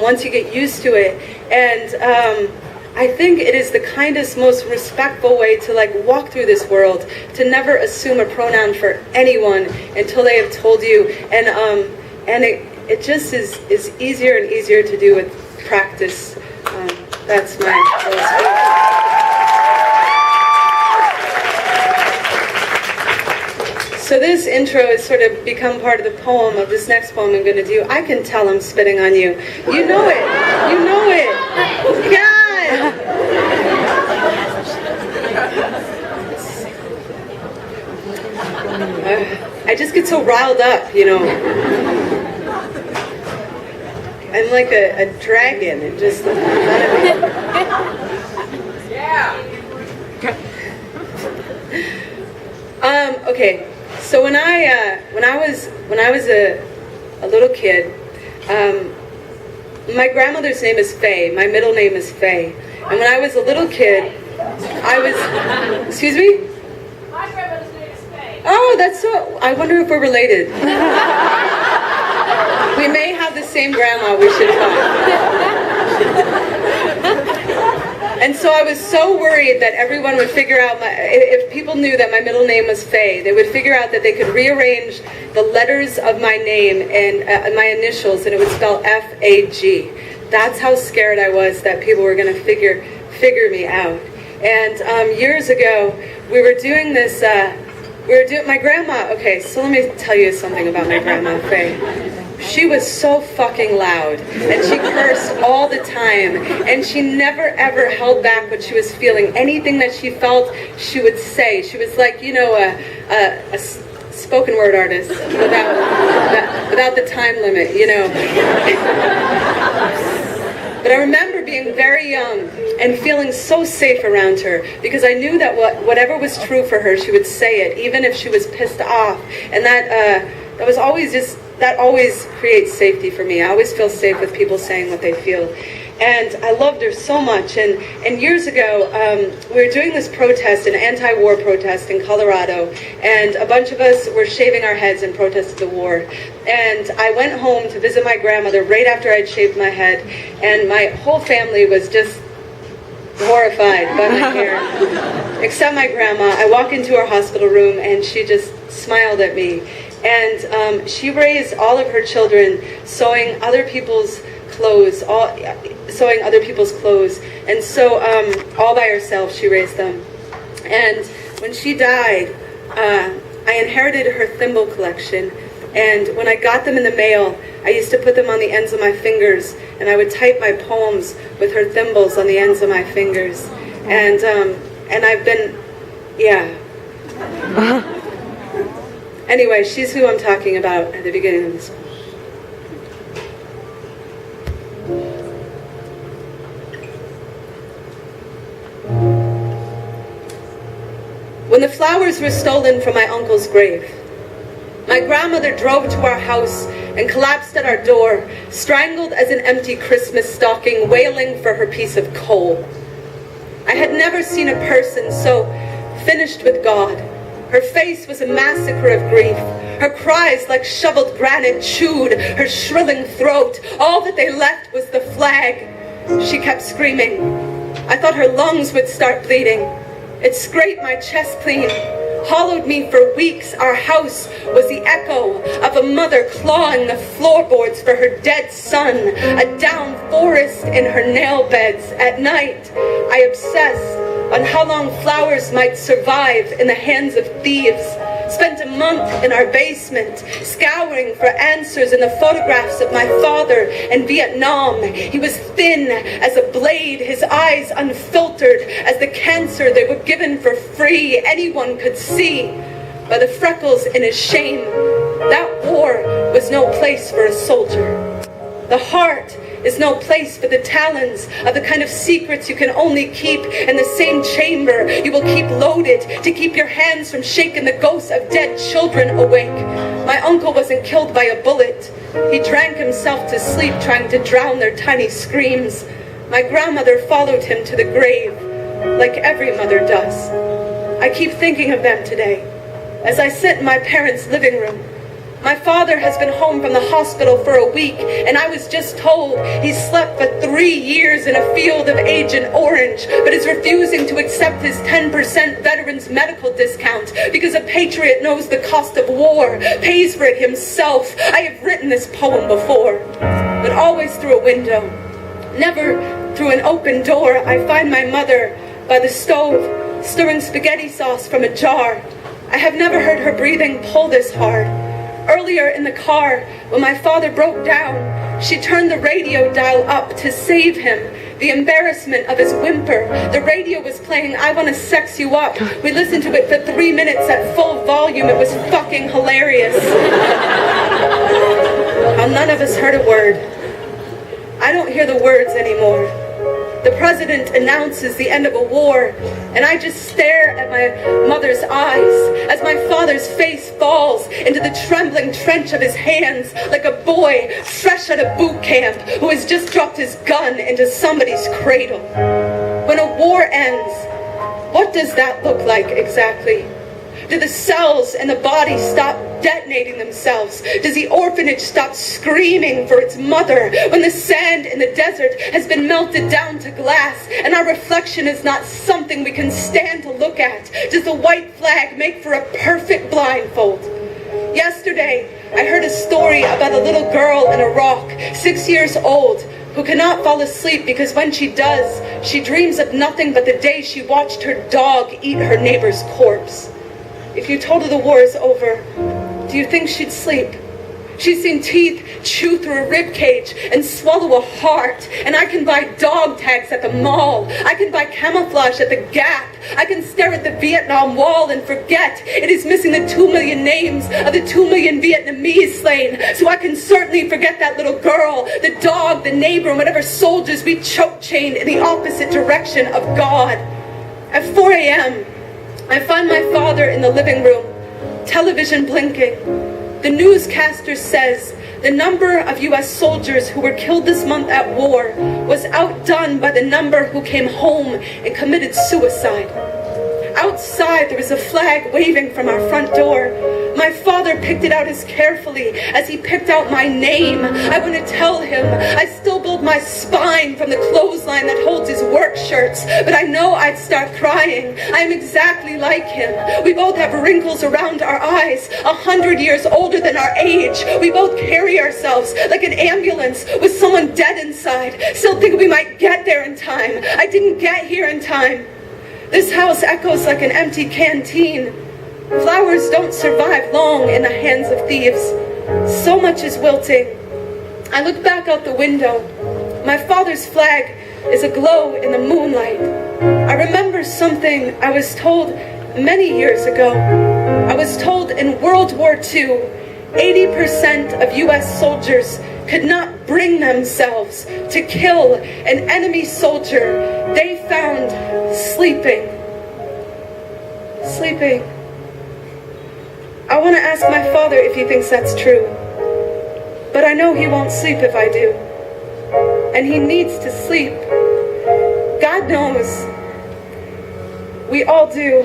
once you get used to it. And I think it is the kindest, most respectful way to like walk through this world, to never assume a pronoun for anyone until they have told you. And it just is easier and easier to do with practice. That's my So this intro has sort of become part of the poem of this next poem I'm going to do. I can tell I'm spitting on you. You know it. You know it. God! I just get so riled up, you know. I'm like a dragon. It just... Yeah. Okay. So when I was a little kid, my grandmother's name is Faye. My middle name is Faye. And when I was a little kid, I was... Excuse me? My grandmother's name is Faye. Oh, that's so... I wonder if we're related. We may have the same grandma. We should talk. And so I was so worried that everyone would figure out, if people knew that my middle name was Faye, they would figure out that they could rearrange the letters of my name and my initials, and it would spell F-A-G. That's how scared I was that people were going to figure me out. And years ago, we were doing this, my grandma, okay, so let me tell you something about my grandma, Faye. She was so fucking loud, and she cursed all the time, and she never ever held back what she was feeling. Anything that she felt, she would say. She was like, you know, a spoken word artist without the time limit, you know. But I remember being very young and feeling so safe around her, because I knew that whatever was true for her, she would say it, even if she was pissed off. And that was always just... That always creates safety for me. I always feel safe with people saying what they feel. And I loved her so much. And years ago, we were doing this protest, an anti-war protest in Colorado, and a bunch of us were shaving our heads in protest of the war. And I went home to visit my grandmother right after I'd shaved my head, and my whole family was just horrified by my hair. Except my grandma. I walk into her hospital room, and she just smiled at me. And she raised all of her children sewing other people's clothes, and so all by herself she raised them. And when she died, I inherited her thimble collection, and when I got them in the mail, I used to put them on the ends of my fingers, and I would type my poems with her thimbles on the ends of my fingers. And I've been, yeah. Anyway, she's who I'm talking about at the beginning of this one. When the flowers were stolen from my uncle's grave, my grandmother drove to our house and collapsed at our door, strangled as an empty Christmas stocking, wailing for her piece of coal. I had never seen a person so finished with God. Her face was a massacre of grief. Her cries like shoveled granite chewed her shrilling throat. All that they left was the flag. She kept screaming. I thought her lungs would start bleeding. It scraped my chest clean, hollowed me for weeks. Our house was the echo of a mother clawing the floorboards for her dead son, a down forest in her nail beds. At night, I obsessed on how long flowers might survive in the hands of thieves. Spent a month in our basement, scouring for answers in the photographs of my father in Vietnam. He was thin as a blade, his eyes unfiltered as the cancer they were given for free. Anyone could see by the freckles in his shame. That war was no place for a soldier. The heart is no place for the talons of the kind of secrets you can only keep in the same chamber you will keep loaded to keep your hands from shaking the ghosts of dead children awake. My uncle wasn't killed by a bullet. He drank himself to sleep trying to drown their tiny screams. My grandmother followed him to the grave like every mother does. I keep thinking of them today as I sit in my parents' living room. My father has been home from the hospital for a week, and I was just told he slept for 3 years in a field of Agent Orange, but is refusing to accept his 10% veterans medical discount because a patriot knows the cost of war, pays for it himself. I have written this poem before, but always through a window. Never through an open door. I find my mother by the stove, stirring spaghetti sauce from a jar. I have never heard her breathing pull this hard. Earlier in the car, when my father broke down, she turned the radio dial up to save him. The embarrassment of his whimper. The radio was playing I Wanna Sex You Up. We listened to it for 3 minutes at full volume. It was fucking hilarious. How none of us heard a word. I don't hear the words anymore. The president announces the end of a war, and I just stare at my mother's eyes as my father's face falls into the trembling trench of his hands like a boy fresh out of boot camp who has just dropped his gun into somebody's cradle. When a war ends, what does that look like exactly? Do the cells in the body stop detonating themselves? Does the orphanage stop screaming for its mother when the sand in the desert has been melted down to glass and our reflection is not something we can stand to look at? Does the white flag make for a perfect blindfold? Yesterday, I heard a story about a little girl in Iraq, 6 years old, who cannot fall asleep because when she does, she dreams of nothing but the day she watched her dog eat her neighbor's corpse. If you told her the war is over, do you think she'd sleep? She's seen teeth chew through a rib cage and swallow a heart. And I can buy dog tags at the mall. I can buy camouflage at the Gap. I can stare at the Vietnam Wall and forget it is missing the 2 million names of the 2 million Vietnamese slain. So I can certainly forget that little girl, the dog, the neighbor, and whatever soldiers we choke chained in the opposite direction of God. At 4 a.m., I find my father in the living room, television blinking. The newscaster says the number of U.S. soldiers who were killed this month at war was outdone by the number who came home and committed suicide. Outside, there was a flag waving from our front door. My father picked it out as carefully as he picked out my name. I want to tell him I still build my spine from the clothesline that holds his work shirts, but I know I'd start crying. I am exactly like him. We both have wrinkles around our eyes, 100 years older than our age. We both carry ourselves like an ambulance with someone dead inside, still think we might get there in time. I didn't get here in time. This house echoes like an empty canteen. Flowers don't survive long in the hands of thieves. So much is wilting. I look back out the window. My father's flag is aglow in the moonlight. I remember something I was told many years ago. I was told in World War II, 80% of U.S. soldiers could not bring themselves to kill an enemy soldier they found sleeping. Sleeping. I want to ask my father if he thinks that's true. But I know he won't sleep if I do. And he needs to sleep. God knows. We all do.